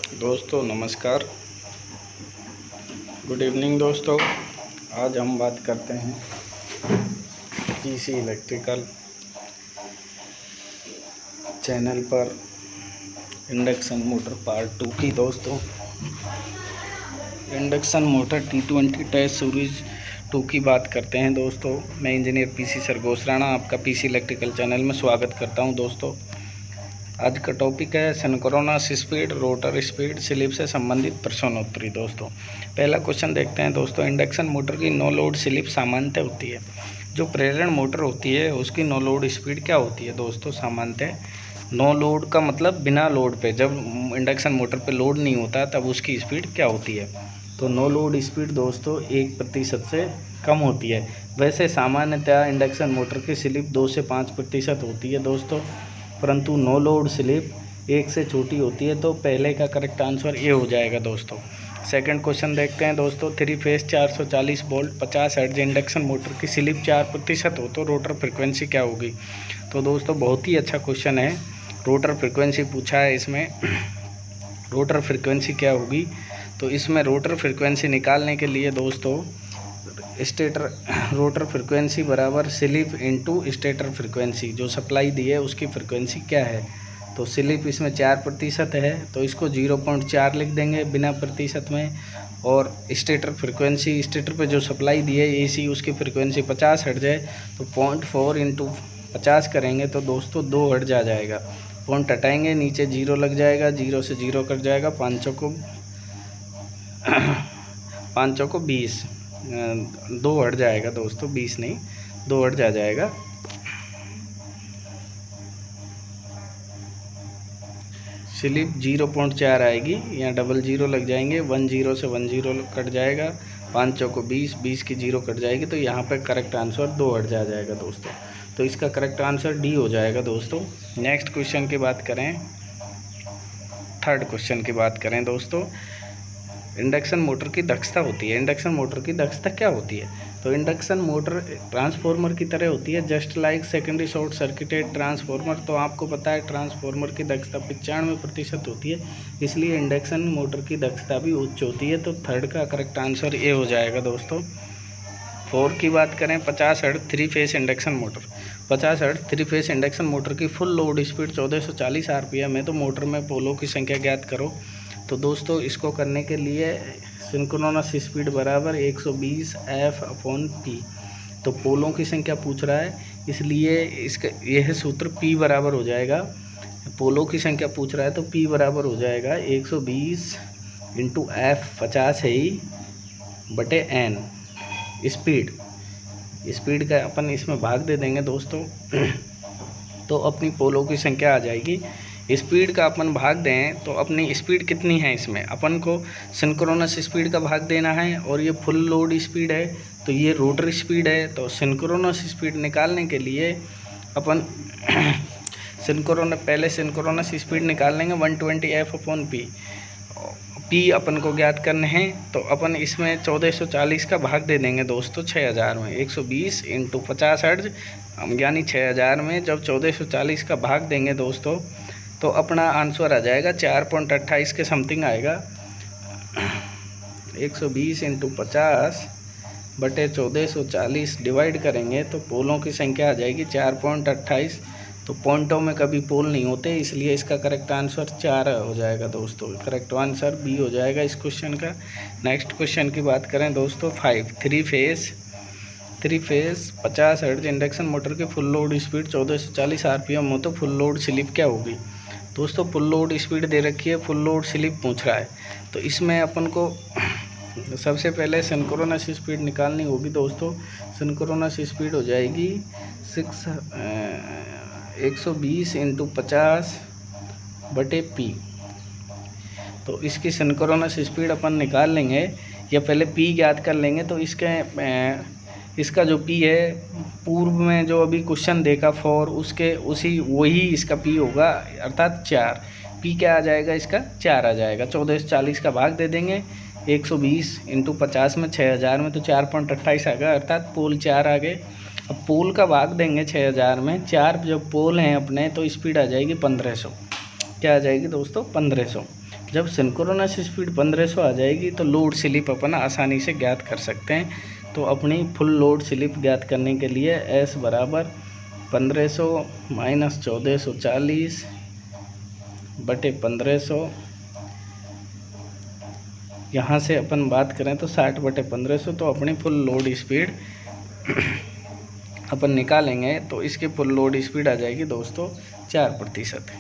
दोस्तों नमस्कार, good evening दोस्तों। आज हम बात करते हैं पीसी इलेक्ट्रिकल चैनल पर इंडक्शन मोटर पार्ट 2 की। दोस्तों induction motor T20 test series 2 की बात करते हैं। दोस्तों मैं इंजीनियर पीसी सरगोश राणा आपका पीसी इलेक्ट्रिकल चैनल में स्वागत करता हूं। दोस्तों आज का टॉपिक है synchronous speed, rotor speed, slip से संबंधित प्रश्नोत्तरी। दोस्तों पहला क्वेश्चन देखते हैं। दोस्तों इंडक्शन मोटर की नो लोड स्लिप सामान्यतः होती है। जो प्रेरण मोटर होती है उसकी नो लोड स्पीड क्या होती है? दोस्तों सामान्यतः नो लोड का मतलब बिना लोड पे, जब इंडक्शन मोटर पे लोड नहीं होता तब उसकी स्पीड क्या होती है? तो नो लोड स्पीड दोस्तों 1% से कम होती है। वैसे सामान्यतः इंडक्शन मोटर की स्लिप 2 से 5% होती है दोस्तों, परंतु नो लोड स्लिप 1 से छोटी होती है। तो पहले का करेक्ट आंसर ये हो जाएगा। दोस्तों सेकंड क्वेश्चन देखते हैं। दोस्तों 3 phase 440 volt 50 hertz induction motor की स्लिप 4% हो तो रोटर फ्रिक्वेंसी क्या होगी? तो दोस्तों बहुत ही अच्छा क्वेश्चन है। रोटर फ्रिक्वेंसी पूछा है इसमें। रोटर फ्रिक्वेंसी क्या होगी? तो इसमें रोटर फ्रिक्वेंसी निकालने के लिए दोस्तों स्टेटर रोटर फ्रिक्वेंसी बराबर स्लिप इनटू स्टेटर फ्रिक्वेंसी, जो सप्लाई दी है उसकी फ्रिक्वेंसी क्या है? तो स्लिप इसमें 4% है तो इसको 0.4 लिख देंगे बिना प्रतिशत में। और स्टेटर फ्रिक्वेंसी, स्टेटर पे जो सप्लाई दी है एसी, उसकी फ्रिक्वेंसी 50 हर्ट्ज है तो 0.4 इंटू 50 करेंगे तो दोस्तों 2 हर्ट्ज आ जाएगा। पॉइंट हटाएंगे, नीचे 0 लग जाएगा, 0 से 0 कट जाएगा, 5 को 20, 2 हर्ट्ज जाएगा दोस्तों, 20 नहीं 2 हर्ट्ज आ जाएगा। स्लिप 0.4 आएगी, यहाँ डबल 0 लग जाएंगे, 10 से 10 कट जाएगा, 5 को 20, 20 की 0 कट जाएगी तो यहाँ पे करेक्ट आंसर 2 हर्ट्ज आ जाएगा दोस्तों। तो इसका करेक्ट आंसर डी हो जाएगा दोस्तों। नेक्स्ट क्वेश्चन की बात करें, थर्ड क्वेश्चन की बात करें दोस्तों, इंडक्शन मोटर की दक्षता होती है। इंडक्शन मोटर की दक्षता क्या होती है? तो इंडक्शन मोटर ट्रांसफार्मर की तरह होती है, just like secondary short circuited transformer. तो आपको पता है ट्रांसफार्मर की दक्षता 95% होती है, इसलिए इंडक्शन मोटर की दक्षता भी उच्च होती है। तो थर्ड का करेक्ट आंसर ए हो जाएगा दोस्तों। 4 की बात करें, 50 hertz 3 phase induction motor. 50 hertz 3 phase induction motor की फुल लोड स्पीड 1440 RPM है। तो मोटर में पोलों की संख्या ज्ञात करो। तो दोस्तों इसको करने के लिए सिंक्रोनस स्पीड बराबर 120 F/P। तो पोलों की संख्या पूछ रहा है, इसलिए इसका यह सूत्र P बराबर हो जाएगा। पोलों की संख्या पूछ रहा है तो P बराबर हो जाएगा 120 इंटू F 50 है ही बटे N। स्पीड का अपन इसमें भाग दे देंगे दोस्तों तो अपनी पोलों की संख्या आ जाएगी। स्पीड का अपन भाग दें तो अपनी स्पीड कितनी है, इसमें अपन को सिंक्रोनस स्पीड का भाग देना है और ये फुल लोड स्पीड है तो ये रोटर स्पीड है। तो सिंक्रोनस स्पीड निकालने के लिए अपन पहले सिंक्रोनस स्पीड निकाल लेंगे 120 F/P। P अपन को ज्ञात करने हैं तो अपन इसमें 1440 का भाग दे देंगे दोस्तों 6000 में। 120 इंटू 50 हर्ट्ज यानी 6000 में जब 1440 का भाग देंगे दोस्तों तो अपना आंसर आ जाएगा 4.28 के समथिंग आएगा। 120 इंटू 50 बटे 1440 डिवाइड करेंगे तो पोलों की संख्या आ जाएगी 4.28। तो पॉइंटों में कभी पोल नहीं होते, इसलिए इसका करेक्ट आंसर 4 हो जाएगा दोस्तों। करेक्ट आंसर बी हो जाएगा इस क्वेश्चन का। नेक्स्ट क्वेश्चन की बात करें दोस्तों 5 3 फेज 50 हर्ट्ज इंडक्शन मोटर की फुल लोड स्पीड 1440 RPM हो तो फुल लोड स्लिप क्या होगी? दोस्तों फुल लोड स्पीड दे रखी है, फुल लोड स्लिप पूछ रहा है तो इसमें अपन को सबसे पहले सिंक्रोनस स्पीड निकालनी होगी दोस्तों। सिंक्रोनस स्पीड हो जाएगी 120 इंटू 50 बटे P। तो इसकी सिंक्रोनस स्पीड अपन निकाल लेंगे या पहले P ज्ञात कर लेंगे। तो इसका जो P है, पूर्व में जो अभी क्वेश्चन देखा 4 वही इसका P होगा, अर्थात 4। P क्या आ जाएगा इसका? 4 आ जाएगा। 1440 का भाग दे देंगे 120 इंटू 50 में 6000 में तो 4.28 आ गया, अर्थात पोल 4 आ गए। अब पोल का भाग देंगे 6000 में, 4 जब पोल हैं अपने तो स्पीड आ जाएगी 1500। क्या आ जाएगी दोस्तों? 1500। जब सिंक्रोनस स्पीड 1500 आ जाएगी तो लोड स्लिप अपन आसानी से ज्ञात कर सकते हैं। तो अपनी फुल लोड स्लिप ज्ञात करने के लिए S बराबर 1500 माइनस 1440 बटे 1500, यहाँ से अपन बात करें तो 60 बटे 1500, तो अपनी फुल लोड स्पीड अपन निकालेंगे तो इसकी फुल लोड स्पीड आ जाएगी दोस्तों 4%।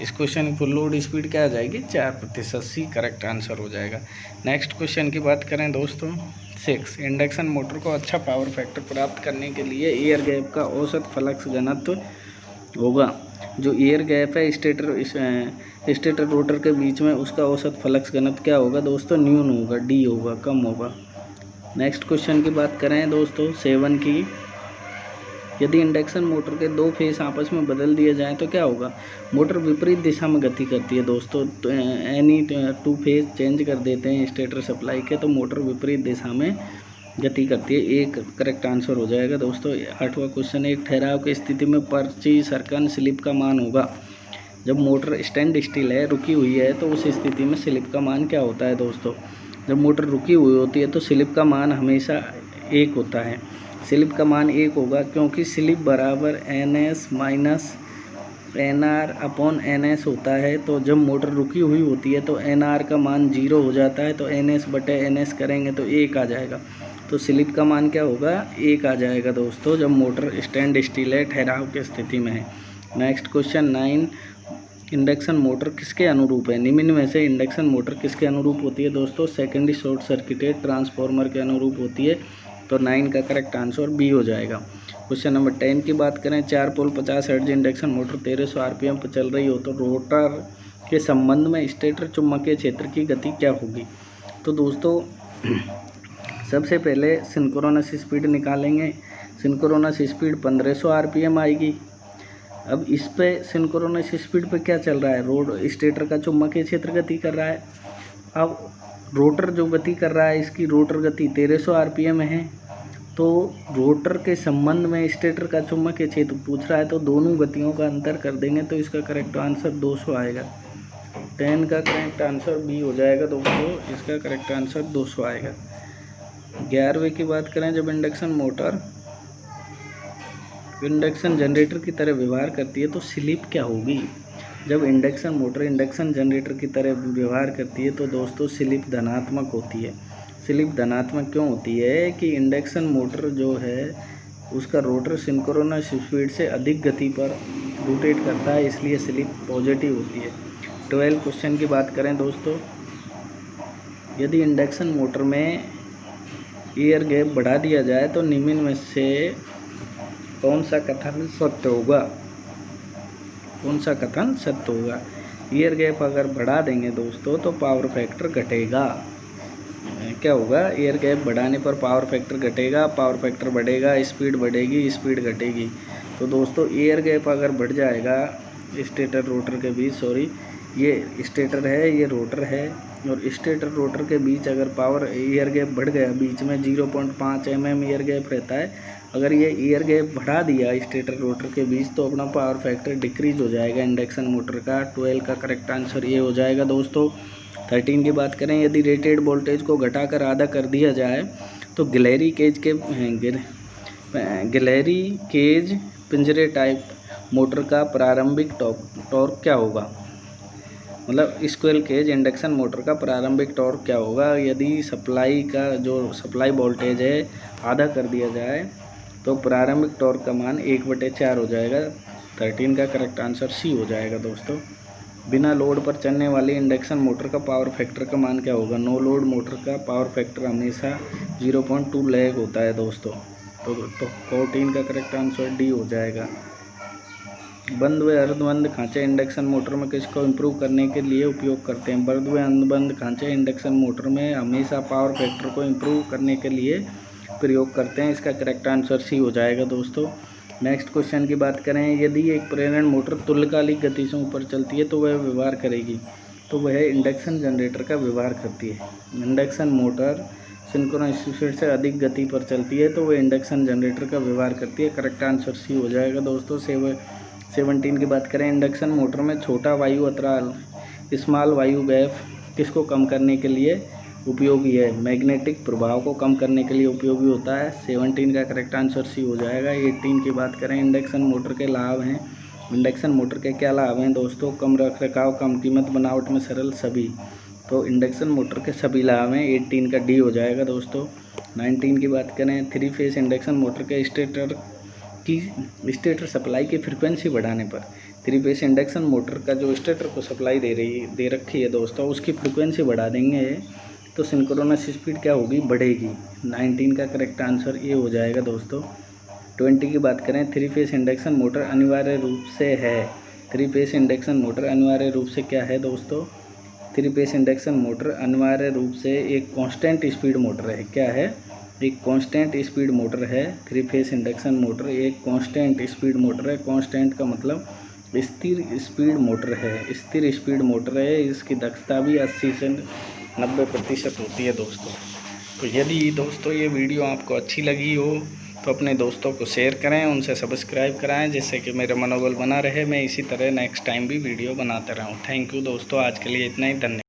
इस क्वेश्चन की फुल लोड स्पीड क्या आ जाएगी 4%। सी करेक्ट आंसर हो जाएगा। नेक्स्ट क्वेश्चन की बात करें दोस्तों 6, इंडक्शन मोटर को अच्छा पावर फैक्टर प्राप्त करने के लिए एयर गैप का औसत फ्लक्स घनत्व होगा। जो एयर गैप है स्टेटर रोटर के बीच में, उसका औसत फ्लक्स घनत्व क्या होगा दोस्तों, न्यून होगा, डी होगा, कम होगा। नेक्स्ट क्वेश्चन की बात करें दोस्तों 7 की, यदि इंडक्शन मोटर के 2 फेस आपस में बदल दिए जाएं तो क्या होगा। मोटर विपरीत दिशा में गति करती है दोस्तों, तो एनी 2 फेस चेंज कर देते हैं स्टेटर सप्लाई के, तो मोटर विपरीत दिशा में गति करती है। एक करेक्ट आंसर हो जाएगा दोस्तों। 8वां क्वेश्चन, एक ठहराव की स्थिति में पर्ची सर्कन स्लिप का मान होगा। जब मोटर स्टैंड स्टिल है, रुकी हुई है, तो उस स्थिति में स्लिप का मान क्या होता है दोस्तों। जब मोटर रुकी हुई होती है तो स्लिप का मान हमेशा 1 होता है। स्लिप का मान 1 होगा क्योंकि स्लिप बराबर NS minus NR upon NS होता है। तो जब मोटर रुकी हुई होती है तो NR का मान 0 हो जाता है, तो NS बटे NS करेंगे तो 1 आ जाएगा। तो स्लिप का मान क्या होगा 1 आ जाएगा दोस्तों, जब मोटर स्टैंड स्टिल है, ठहराव की स्थिति में है। नेक्स्ट क्वेश्चन 9, इंडक्शन मोटर किसके अनुरूप है। निम्न में से इंडक्शन मोटर किसके अनुरूप होती है दोस्तों, सेकेंडरी शॉर्ट सर्किटेड ट्रांसफार्मर के अनुरूप होती है। तो 9 का करेक्ट आंसर बी हो जाएगा। क्वेश्चन नंबर 10 की बात करें, 4 पोल 50 हर्ट्ज इंडक्शन मोटर 1300 RPM पर चल रही हो तो रोटर के संबंध में स्टेटर चुंबकीय क्षेत्र की गति क्या होगी। तो दोस्तों सबसे पहले सिंक्रोनस स्पीड निकालेंगे। सिंक्रोनस स्पीड 1500 RPM आएगी। अब इस पे सिंक्रोनस स्पीड पे क्या चल रहा है, स्टेटर का चुंबकीय क्षेत्र गति कर रहा है। अब रोटर जो गति कर रहा है, इसकी रोटर गति 1300 RPM है। तो रोटर के संबंध में स्टेटर का चुंबकीय क्षेत्र पूछ रहा है, तो दोनों गतियों का अंतर कर देंगे तो इसका करेक्ट आंसर 200 आएगा। 10 का करेक्ट आंसर बी हो जाएगा दोस्तों, इसका करेक्ट आंसर 200 आएगा। 11वें की बात करें, जब इंडक्शन मोटर इंडक्शन जनरेटर की तरह व्यवहार करती है तो स्लिप क्या होगी। जब इंडक्शन मोटर इंडक्शन जनरेटर की तरह व्यवहार करती है तो दोस्तों स्लिप धनात्मक होती है। स्लिप धनात्मक क्यों होती है कि इंडक्शन मोटर जो है उसका रोटर सिंक्रोनस स्पीड से अधिक गति पर रोटेट करता है, इसलिए स्लिप पॉजिटिव होती है। 12 क्वेश्चन की बात करें दोस्तों, यदि इंडक्शन मोटर में एयर गैप बढ़ा दिया जाए तो निम्न में से कौन सा कथन सत्य होगा। कौन सा कथन सत्य होगा। एयर गैप अगर बढ़ा देंगे दोस्तों तो पावर फैक्टर घटेगा। क्या होगा, एयर गैप बढ़ाने पर पावर फैक्टर घटेगा, पावर फैक्टर बढ़ेगा, स्पीड बढ़ेगी, स्पीड घटेगी। तो दोस्तों एयर गैप अगर बढ़ जाएगा स्टेटर रोटर के बीच, सॉरी ये स्टेटर है ये रोटर है, और स्टेटर रोटर के बीच अगर पावर एयर गैप बढ़ गया, बीच में 0.5 mm एयर गैप रहता है, अगर ये एयर गैप बढ़ा दिया स्टेटर रोटर के बीच तो अपना पावर फैक्टर डिक्रीज हो जाएगा इंडक्शन मोटर का। 12 का करेक्ट आंसर ये हो जाएगा दोस्तों। 13 की बात करें, यदि रेटेड वोल्टेज को घटाकर आधा कर दिया जाए तो गिलहरी केज पिंजरे टाइप मोटर का प्रारंभिक टॉर्क क्या होगा। मतलब स्क्विरल केज इंडक्शन मोटर का प्रारंभिक टॉर्क क्या होगा। यदि सप्लाई का जो सप्लाई वोल्टेज है आधा कर दिया जाए तो प्रारंभिक टॉर्क का मान 1/4 हो जाएगा। 13 का करेक्ट आंसर सी हो जाएगा दोस्तों। बिना लोड पर चलने वाली इंडक्शन मोटर का पावर फैक्टर का मान क्या होगा। नो लोड मोटर का पावर फैक्टर हमेशा 0.2 लैग होता है दोस्तों। तो 14 का करेक्ट आंसर डी हो जाएगा। बंद व अर्धबंद खांचे इंडक्शन मोटर में किसको इम्प्रूव करने के लिए उपयोग करते हैं। बंद व अर्धबंद खांचे इंडक्शन मोटर में हमेशा पावर फैक्टर को इम्प्रूव करने के लिए प्रयोग करते हैं। इसका करेक्ट आंसर सी हो जाएगा दोस्तों। नेक्स्ट क्वेश्चन की बात करें, यदि एक प्रेरण मोटर तुल्यकालिक गति से ऊपर चलती है तो वह व्यवहार करेगी। तो वह इंडक्शन जनरेटर का व्यवहार करती है। इंडक्शन मोटर सिंक्रोनस स्पीड से अधिक गति पर चलती है तो वह इंडक्शन जनरेटर का व्यवहार करती है। करेक्ट आंसर सी हो जाएगा दोस्तों। 17 की बात करें, इंडक्शन मोटर में छोटा वायु अंतराल स्मॉल वायु गैप किसको कम करने के लिए उपयोगी है? मैग्नेटिक प्रभाव को कम करने के लिए उपयोगी होता है। 17 का करेक्ट आंसर सी हो जाएगा। 18 की बात करें, इंडक्शन मोटर के लाभ हैं। इंडक्शन मोटर के क्या लाभ हैं दोस्तों? कम रखरखाव, कम कीमत, बनावट में सरल, सभी। तो इंडक्शन मोटर के सभी लाभ हैं। 18 का डी हो जाएगा दोस्तों। 19 की बात करें, 3 फेस इंडक्शन मोटर के स्टेटर सप्लाई की फ्रिक्वेंसी बढ़ाने पर 3 फेस इंडक्शन मोटर का जो स्टेटर को सप्लाई दे रखी है दोस्तों, उसकी फ्रिक्वेंसी बढ़ा देंगे तो सिंक्रोनस स्पीड क्या होगी? बढ़ेगी। 19 का करेक्ट आंसर ये हो जाएगा दोस्तों। 20 की बात करें, 3 फेस इंडक्शन मोटर अनिवार्य रूप से है। 3 फेस इंडक्शन मोटर अनिवार्य रूप से क्या है दोस्तों? 3 फेस इंडक्शन मोटर अनिवार्य रूप से एक कांस्टेंट स्पीड मोटर है। क्या है? एक कांस्टेंट स्पीड मोटर है। 3 फेस इंडक्शन मोटर एक कांस्टेंट स्पीड मोटर है। कांस्टेंट का मतलब स्थिर स्पीड मोटर है। स्थिर स्पीड मोटर है। इसकी दक्षता भी 80 से 90% होती है दोस्तों। तो यदि दोस्तों ये वीडियो आपको अच्छी लगी हो तो अपने दोस्तों को शेयर करें, उनसे सब्सक्राइब कराएं, जिससे कि मेरा मनोबल बना रहे, मैं इसी तरह नेक्स्ट टाइम भी वीडियो बनाते रहूं। थैंक यू दोस्तों, आज के लिए इतना ही। धन्यवाद।